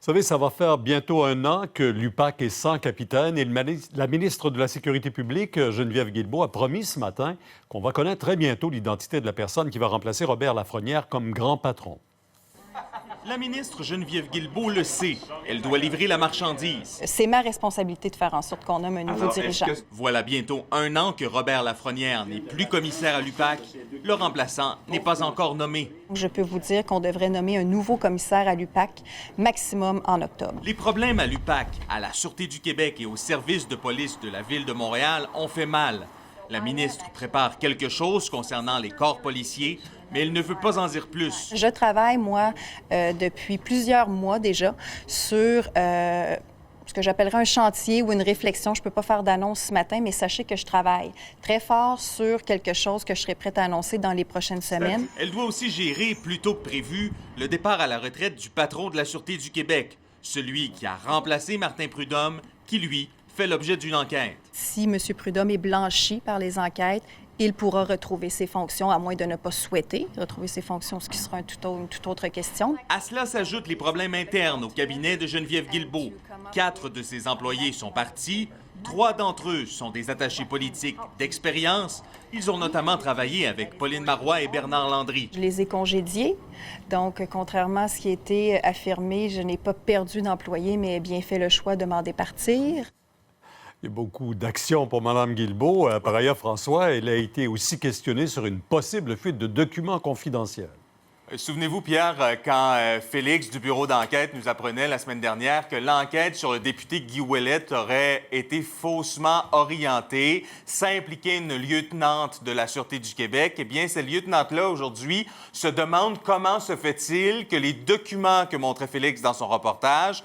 Vous savez, ça va faire bientôt un an que l'UPAC est sans capitaine et la ministre de la Sécurité publique, Geneviève Guilbeault, a promis ce matin qu'on va connaître très bientôt l'identité de la personne qui va remplacer Robert Lafrenière comme grand patron. La ministre Geneviève Guilbeault le sait. Elle doit livrer la marchandise. C'est ma responsabilité de faire en sorte qu'on nomme un nouveau dirigeant. Voilà bientôt un an que Robert Lafrenière n'est plus commissaire à l'UPAC. Le remplaçant n'est pas encore nommé. Je peux vous dire qu'on devrait nommer un nouveau commissaire à l'UPAC maximum en octobre. Les problèmes à l'UPAC, à la Sûreté du Québec et au service de police de la Ville de Montréal ont fait mal. La ministre prépare quelque chose concernant les corps policiers, mais elle ne veut pas en dire plus. Je travaille, moi, depuis plusieurs mois déjà, sur ce que j'appellerais un chantier ou une réflexion. Je ne peux pas faire d'annonce ce matin, mais sachez que je travaille très fort sur quelque chose que je serai prête à annoncer dans les prochaines semaines. Elle doit aussi gérer, plus tôt que prévu, le départ à la retraite du patron de la Sûreté du Québec, celui qui a remplacé Martin Prudhomme, qui, lui, fait l'objet d'une enquête. Si M. Prudhomme est blanchi par les enquêtes, il pourra retrouver ses fonctions, à moins de ne pas souhaiter retrouver ses fonctions, ce qui sera une toute autre question. À cela s'ajoutent les problèmes internes au cabinet de Geneviève Guilbeault. 4 de ses employés sont partis. 3 d'entre eux sont des attachés politiques d'expérience. Ils ont notamment travaillé avec Pauline Marois et Bernard Landry. Je les ai congédiés. Donc, contrairement à ce qui a été affirmé, je n'ai pas perdu d'employés, mais bien fait le choix de m'en départir. Il y a beaucoup d'actions pour Mme Guilbeault. Par ailleurs, François, elle a été aussi questionnée sur une possible fuite de documents confidentiels. Souvenez-vous, Pierre, quand Félix du bureau d'enquête nous apprenait la semaine dernière que l'enquête sur le député Guy Ouellet aurait été faussement orientée, ça impliquait une lieutenante de la Sûreté du Québec. Eh bien, cette lieutenante-là, aujourd'hui, se demande comment se fait-il que les documents que montrait Félix dans son reportage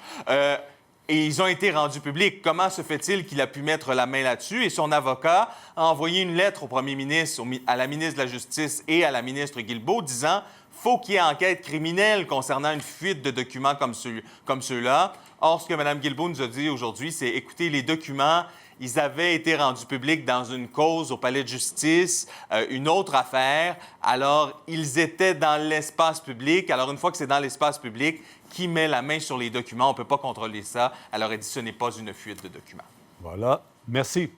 et ils ont été rendus publics. Comment se fait-il qu'il a pu mettre la main là-dessus? Et son avocat a envoyé une lettre au premier ministre, à la ministre de la Justice et à la ministre Guilbeault disant « faut qu'il y ait enquête criminelle concernant une fuite de documents comme ceux-là ». Or, ce que Mme Guilbeault nous a dit aujourd'hui, c'est « écoutez, les documents, ils avaient été rendus publics dans une cause au palais de justice, une autre affaire. Alors, ils étaient dans l'espace public. Alors, une fois que c'est dans l'espace public, qui met la main sur les documents? On ne peut pas contrôler ça. Elle aurait dit ce n'est pas une fuite de documents. » Voilà. Merci.